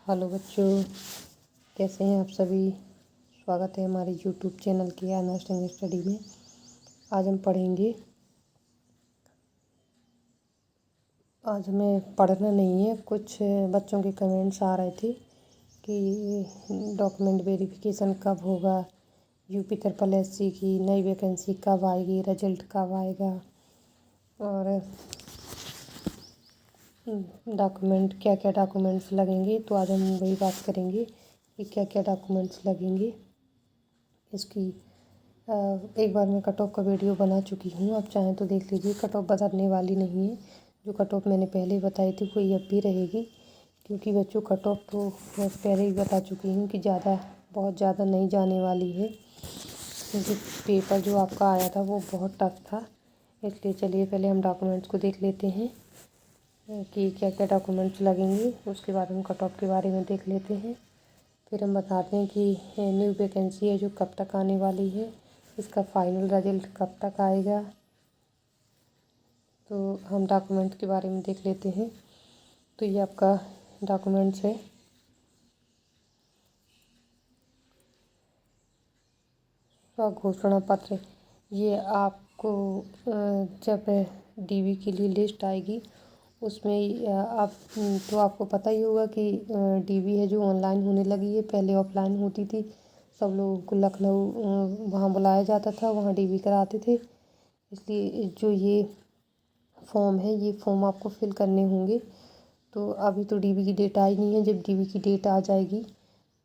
Hello बच्चों, कैसे हैं आप सभी। स्वागत है हमारे यूट्यूब चैनल की ऑनर्स इंग्लिश स्टडी में। आज हम पढ़ेंगे। आज हमें पढ़ना नहीं है, कुछ बच्चों के कमेंट्स आ रहे थे कि डॉक्यूमेंट वेरिफिकेशन कब होगा, यूपी ट्रिपल एससी की नई वैकेंसी कब आएगी, रिजल्ट कब आएगा और डॉक्यूमेंट क्या क्या डॉक्यूमेंट्स लगेंगे। तो आज हम वही बात करेंगे कि क्या क्या डॉक्यूमेंट्स लगेंगे। इसकी एक बार मैं कट ऑफ का वीडियो बना चुकी हूँ, आप चाहें तो देख लीजिए। कट ऑफ बदलने वाली नहीं है, जो कट ऑफ मैंने पहले बताई थी वही अब भी रहेगी, क्योंकि बच्चों कट ऑफ तो मैं पहले ही बता चुकी हूँ कि बहुत ज़्यादा नहीं जाने वाली है, क्योंकि पेपर जो आपका आया था वो बहुत टफ था। इसलिए चलिए पहले हम डॉक्यूमेंट्स को देख लेते हैं कि क्या क्या डॉक्यूमेंट्स लगेंगे। उसके बाद हम कट ऑफ के बारे में देख लेते हैं। फिर हम बताते हैं कि न्यू वैकेंसी है जो कब तक आने वाली है, इसका फाइनल रिजल्ट कब तक आएगा। तो हम डॉक्यूमेंट्स के बारे में देख लेते हैं। तो ये आपका डॉक्यूमेंट्स है। घोषणा पत्र, ये आपको जब डीवी के लिए लिस्ट आएगी उसमें आप तो आपको पता ही होगा कि डीवी है जो ऑनलाइन होने लगी है। पहले ऑफलाइन होती थी, सब लोगों को लखनऊ वहाँ बुलाया जाता था, वहाँ डीवी कराते थे। इसलिए जो ये फॉर्म है, ये फॉर्म आपको फिल करने होंगे। तो अभी तो डीवी की डेट आई नहीं है, जब डीवी की डेट आ जाएगी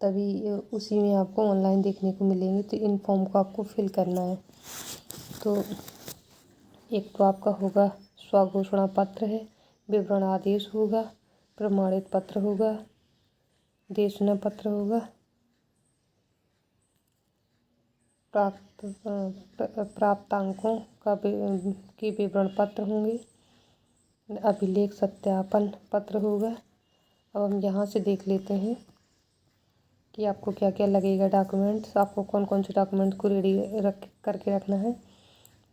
तभी उसी में आपको ऑनलाइन देखने को मिलेंगे। तो इन फॉर्म को आपको फिल करना है। तो एक तो आपका होगा स्वघोषणा पत्र है, विवरण आदेश होगा, प्रमाणित पत्र होगा, देशना पत्र होगा, प्राप्तांकों के विवरण पत्र होंगे, अभिलेख सत्यापन पत्र होगा। अब हम यहाँ से देख लेते हैं कि आपको क्या क्या लगेगा डॉक्यूमेंट्स, आपको कौन कौन से डॉक्यूमेंट्स को रेडी करके रखना है।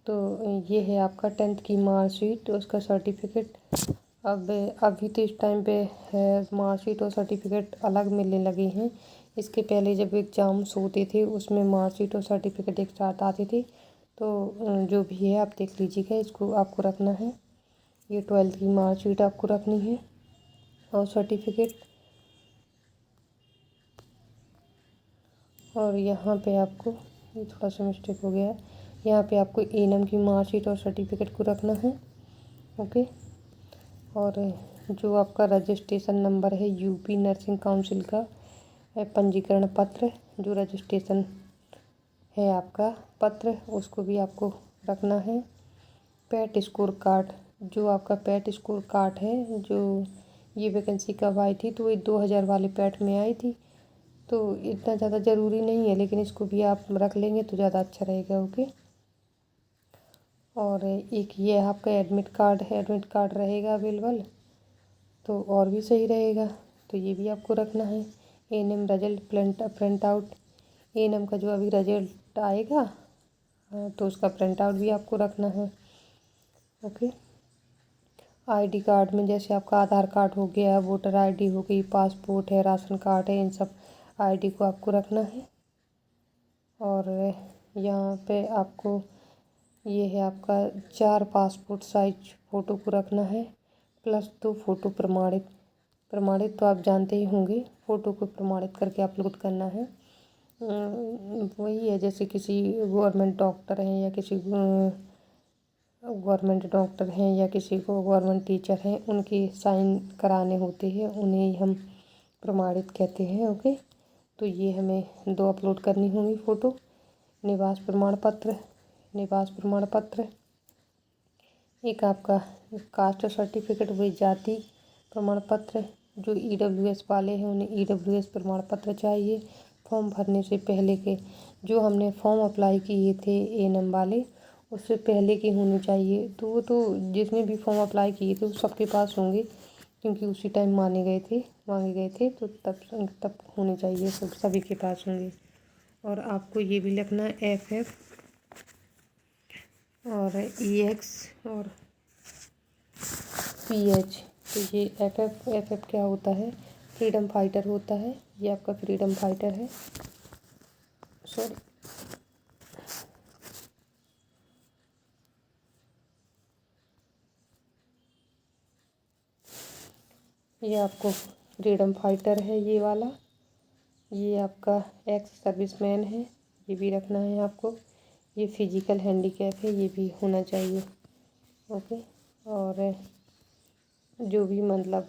तो ये है आपका 10th की मार्कशीट, उसका सर्टिफिकेट। अब अभी तो इस टाइम पे मार्कशीट और सर्टिफिकेट अलग मिलने लगे हैं। इसके पहले जब एग्ज़ाम्स होते थे उसमें मार्कशीट और सर्टिफिकेट एक साथ आते थे। तो जो भी है आप देख लीजिएगा, इसको आपको रखना है। ये 12th की मार्कशीट आपको रखनी है और सर्टिफिकेट। और यहाँ पे आपको, ये थोड़ा सा मिस्टेक हो गया है, यहाँ पे आपको एएनएम की मार्कशीट और सर्टिफिकेट को रखना है। ओके। और जो आपका रजिस्ट्रेशन नंबर है यूपी नर्सिंग काउंसिल का पंजीकरण पत्र, जो रजिस्ट्रेशन है आपका पत्र, उसको भी आपको रखना है। पेट स्कोर कार्ड, जो आपका पेट स्कोर कार्ड है, जो ये वैकेंसी कब आई थी, तो ये 2000 वाले पेट में आई थी। तो इतना ज़्यादा ज़रूरी नहीं है, लेकिन इसको भी आप रख लेंगे तो ज़्यादा अच्छा रहेगा। ओके। और एक ये आपका एडमिट कार्ड है, एडमिट कार्ड रहेगा अवेलेबल तो और भी सही रहेगा, तो ये भी आपको रखना है। ANM result print out, ANM का जो अभी रिजल्ट आएगा तो उसका प्रिंट आउट भी आपको रखना है। ओके। आईडी कार्ड में जैसे आपका आधार कार्ड हो गया, वोटर आईडी हो गई, पासपोर्ट है, राशन कार्ड है, इन सब आईडी को आपको रखना है। और यहाँ पे आपको ये है आपका 4 पासपोर्ट साइज फ़ोटो को रखना है, प्लस 2 फ़ोटो प्रमाणित तो आप जानते ही होंगे, फ़ोटो को प्रमाणित करके अपलोड करना है। वही है जैसे किसी गवर्नमेंट डॉक्टर हैं या किसी गवर्नमेंट डॉक्टर हैं या किसी को गवर्नमेंट टीचर हैं, उनके साइन कराने होते हैं, उन्हें हम प्रमाणित कहते हैं। ओके। तो ये हमें 2 अपलोड करनी होंगी फ़ोटो। निवास प्रमाण पत्र, एक आपका कास्ट सर्टिफिकेट, वही जाति प्रमाण पत्र। जो ईडब्ल्यूएस वाले हैं उन्हें ईडब्ल्यूएस प्रमाण पत्र चाहिए। फॉर्म भरने से पहले के, जो हमने फॉर्म अप्लाई किए थे एएनएम वाले, उससे पहले के होने चाहिए। तो वो तो जिसने भी फॉर्म अप्लाई किए थे वो सबके पास होंगे, क्योंकि उसी टाइम मांगे गए थे तो तब होने चाहिए, सब सभी के पास होंगे। और आपको ये भी लिखना है एफएफ और ईएक्स और पीएच। तो ये एफएफ क्या होता है, फ्रीडम फाइटर होता है, ये आपका फ्रीडम फाइटर है। सॉरी, ये आपको फ्रीडम फाइटर है ये वाला। ये आपका एक्स सर्विसमैन है, ये भी रखना है आपको। ये फिजिकल हैंडीकैप है, ये भी होना चाहिए। ओके, और जो भी मतलब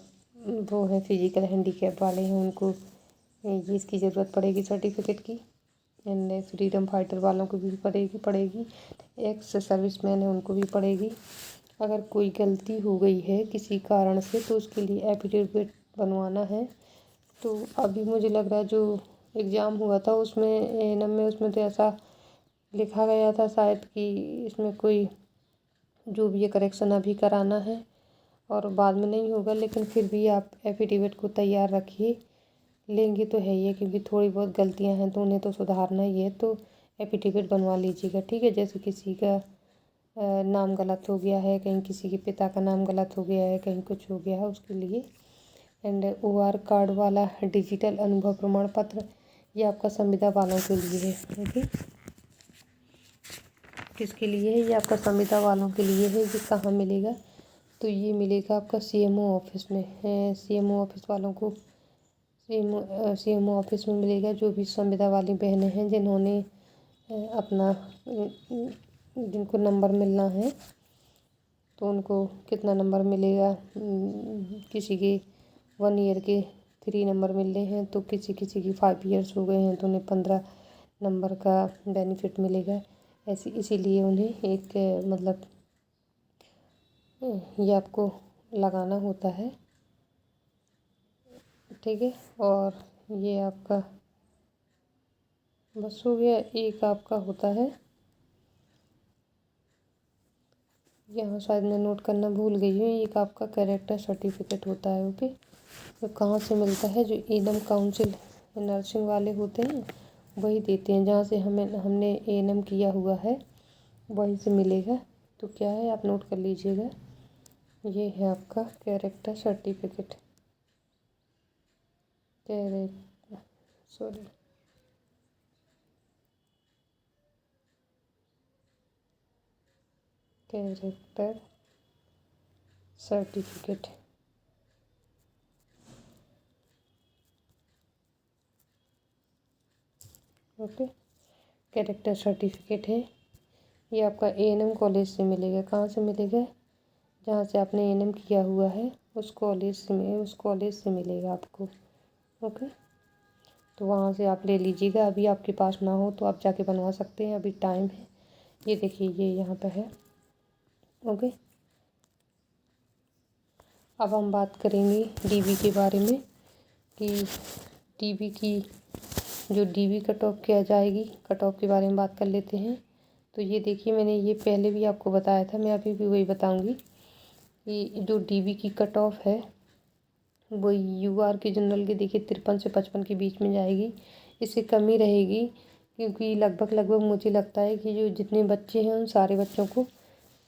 वो है फिजिकल हैंडीकैप वाले हैं उनको ये इसकी ज़रूरत पड़ेगी सर्टिफिकेट की। एंड फ्रीडम फाइटर वालों को भी पड़ेगी। एक्स सर्विसमैन है उनको भी पड़ेगी। अगर कोई गलती हो गई है किसी कारण से तो उसके लिए एफिडेविट बनवाना है। तो अभी मुझे लग रहा है जो एग्ज़ाम हुआ था उसमें एएनएम में, उसमें तो ऐसा लिखा गया था शायद कि इसमें कोई जो भी ये करेक्शन अभी कराना है और बाद में नहीं होगा, लेकिन फिर भी आप एफिडेविट को तैयार रखिए। लेंगे तो है ही है, क्योंकि थोड़ी बहुत गलतियां हैं तो उन्हें तो सुधारना ही है। तो एफिडेविट बनवा लीजिएगा, ठीक है। जैसे किसी का नाम गलत हो गया है, कहीं किसी के पिता का नाम गलत हो गया है, कहीं कुछ हो गया है उसके लिए। एंड OR कार्ड वाला डिजिटल अनुभव प्रमाण पत्र, ये आपका संविदा वालों के लिए है। ओके, किसके लिए है? ये आपका संविदा वालों के लिए है। ये कहाँ मिलेगा? तो ये मिलेगा आपका CMO ऑफिस में है। CMO ऑफिस वालों को CMO ऑफिस में मिलेगा। जो भी संविदा वाली बहनें हैं जिन्होंने अपना जिनको नंबर मिलना है तो उनको कितना नंबर मिलेगा। किसी के 1 ईयर के 3 नंबर मिल रहे हैं, तो किसी किसी की 5 ईयर्स हो गए हैं तो उन्हें 15 नंबर का बेनिफिट मिलेगा। ऐसे इसीलिए उन्हें एक मतलब ये आपको लगाना होता है, ठीक है। और ये आपका बस हो गया। एक आपका होता है, यहाँ शायद मैं नोट करना भूल गई हूँ, एक आपका कैरेक्टर सर्टिफिकेट होता है। ओके, तो कहाँ से मिलता है? जो एएनएम काउंसिल नर्सिंग वाले होते हैं वही देते हैं, जहाँ से हमने एएनएम किया हुआ है वहीं से मिलेगा। तो क्या है आप नोट कर लीजिएगा, ये है आपका character certificate. Character certificate. Okay, character certificate है। ये आपका एएनएम कॉलेज से मिलेगा। कहाँ से मिलेगा? जहाँ से आपने एएनएम किया हुआ है उस कॉलेज से मिलेगा आपको। ओके, तो वहाँ से आप ले लीजिएगा। अभी आपके पास ना हो तो आप जाके बनवा सकते हैं, अभी टाइम है। ये देखिए, ये यहाँ पे है। ओके, अब हम बात करेंगे डीबी के बारे में कि डीबी की जो डीबी कट ऑफ किया जाएगी, कट ऑफ के बारे में बात कर लेते हैं। तो ये देखिए, मैंने ये पहले भी आपको बताया था, मैं अभी भी वही बताऊंगी कि जो डीबी की कट ऑफ है वो UR के जनरल के देखिए 53 से 55 के बीच में जाएगी। इससे कम ही रहेगी, क्योंकि लगभग मुझे लगता है कि जो जितने बच्चे हैं उन सारे बच्चों को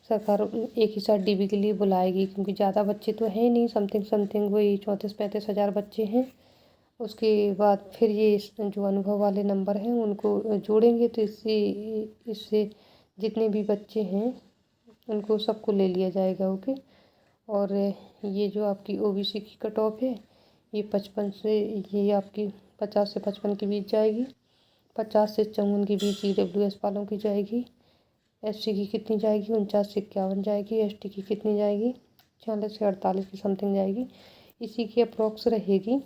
सरकार एक ही साथ डीबी के लिए बुलाएगी, क्योंकि ज़्यादा बच्चे तो हैं नहीं, समथिंग वही 34-35 हज़ार बच्चे हैं। उसके बाद फिर ये जो अनुभव वाले नंबर हैं उनको जोड़ेंगे, तो इससे जितने भी बच्चे हैं उनको सबको ले लिया जाएगा। ओके, और ये जो आपकी OBC की कट ऑफ है ये 55 से ये आपकी 50 से 55 के बीच जाएगी। 50 से 54 के बीच EWS वालों की जाएगी। SC की कितनी जाएगी? 49 से 51 जाएगी। ST की कितनी जाएगी? 46 से 48 की समथिंग जाएगी। इसी की अप्रोक्स रहेगी,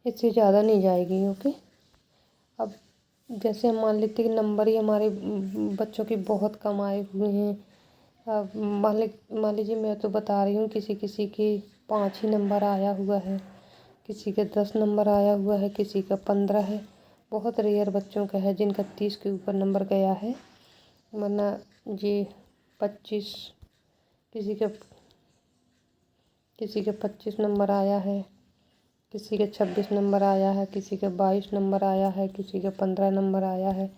इससे ज़्यादा नहीं जाएगी। ओके, अब जैसे हम मान लेते हैं कि नंबर ही हमारे बच्चों के बहुत कम आए हुए हैं। अब मान लीजिए मैं तो बता रही हूँ, किसी किसी के 5 ही नंबर आया हुआ है, किसी का 10 नंबर आया हुआ है, किसी का 15 है। बहुत रेयर बच्चों का है जिनका 30 के ऊपर नंबर गया है, वरना ये 25 किसी का 25 नंबर आया है, किसी का 26 नंबर आया है, किसी का 22 नंबर आया है, किसी का 15 नंबर आया है।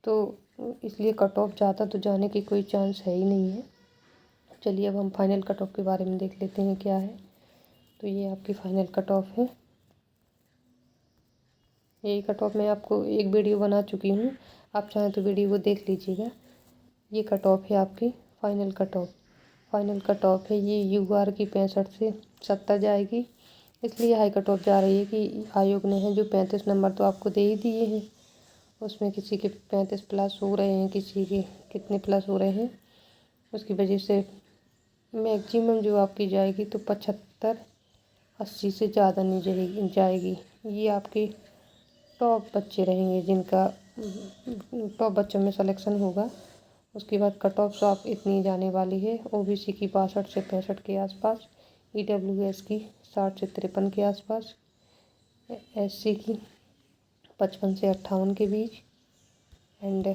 तो इसलिए कट ऑफ ज़्यादा तो जाने की कोई चांस है ही नहीं है। चलिए अब हम फाइनल कट ऑफ के बारे में देख लेते हैं क्या है। तो ये आपकी फाइनल कट ऑफ है। यही कट ऑफ मैं आपको एक वीडियो बना चुकी हूँ, आप चाहें तो वीडियो को देख लीजिएगा। ये कट ऑफ है आपकी final cut off. Final cut off है ये UR की 65 से 70 जाएगी, इसलिए हाई कट ऑफ जा रही है कि आयोग ने है जो 35 नंबर तो आपको दे ही दिए हैं, उसमें किसी के 35 प्लस हो रहे हैं, किसी के कितने प्लस हो रहे हैं, उसकी वजह से मैक्सिमम जो आपकी जाएगी तो 75-80 से ज़्यादा नहीं जाएगी। ये आपके टॉप बच्चे रहेंगे जिनका टॉप बच्चों में सिलेक्शन होगा। उसके बाद कट ऑफ आप इतनी जाने वाली है। OBC की 62 से 65 के आसपास, EWS की 60 से 53 के आसपास, SC की 55 से 58 के बीच एंड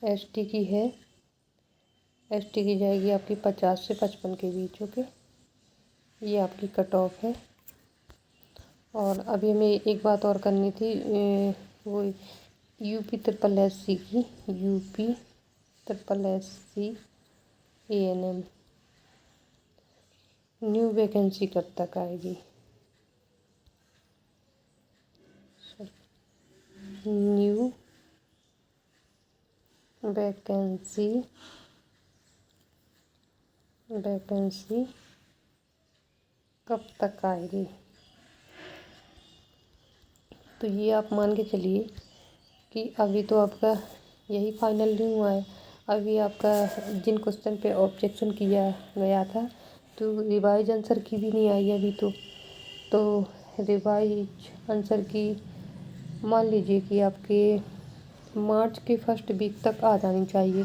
ST की है, ST की जाएगी आपकी 50 से 55 के बीच। ओके, ये आपकी कट ऑफ है। और अभी हमें एक बात और करनी थी, वो UP SSC की, UP SSC ANM new vacancy कब तक आएगी? न्यू वैकेंसी कब तक आएगी? तो ये आप मान के चलिए कि अभी तो आपका यही फाइनल नहीं हुआ है। अभी आपका जिन क्वेश्चन पे ऑब्जेक्शन किया गया था तो रिवाइज आंसर की भी नहीं आई अभी तो रिवाइज आंसर की मान लीजिए कि आपके मार्च के फर्स्ट वीक तक आ जानी चाहिए।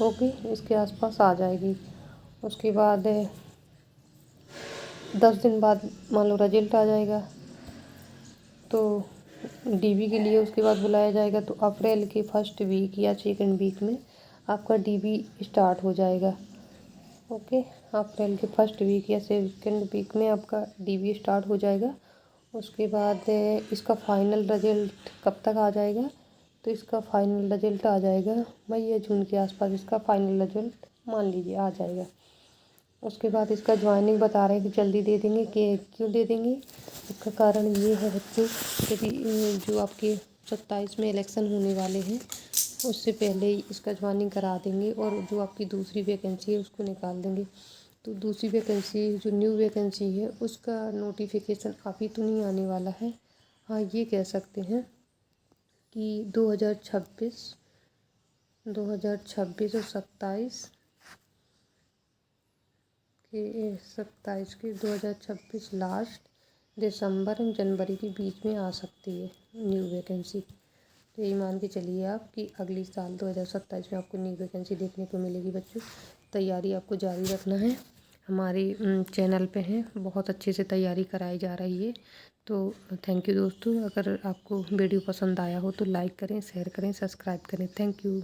ओके, इसके आसपास आ जाएगी। उसके बाद 10 दिन बाद मान लो रिजल्ट आ जाएगा तो DB के लिए उसके बाद बुलाया जाएगा, तो अप्रैल के फर्स्ट वीक या सेकंड वीक में आपका DB स्टार्ट हो जाएगा। ओके, अप्रैल के फर्स्ट वीक या सेकंड वीक में आपका DB स्टार्ट हो जाएगा। उसके बाद इसका फाइनल रिजल्ट कब तक आ जाएगा? तो इसका फाइनल रिजल्ट आ जाएगा मई या जून के आसपास, इसका फाइनल रिजल्ट मान लीजिए आ जाएगा। उसके बाद इसका ज्वाइनिंग बता रहे हैं कि जल्दी दे देंगे, कि क्यों दे देंगे? इसका कारण ये है बच्चों, यदि जो आपके 27 में इलेक्शन होने वाले हैं उससे पहले ही इसका ज्वाइनिंग करा देंगे और जो आपकी दूसरी वैकेंसी है उसको निकाल देंगे। तो दूसरी वैकेंसी जो न्यू वैकेंसी है उसका नोटिफिकेशन अभी तो नहीं आने वाला है। हाँ, ये कह सकते हैं कि 2026 और 27 के 2026 लास्ट दिसंबर जनवरी के बीच में आ सकती है न्यू वैकेंसी। तो यही मान के चलिए आप कि अगली साल 2027 में आपको न्यू वैकेंसी देखने को मिलेगी। बच्चों, तैयारी आपको जारी रखना है। हमारे चैनल पे हैं, बहुत अच्छे से तैयारी कराई जा रही है। तो थैंक यू दोस्तों। अगर आपको वीडियो पसंद आया हो तो लाइक करें, शेयर करें, सब्सक्राइब करें। Thank you.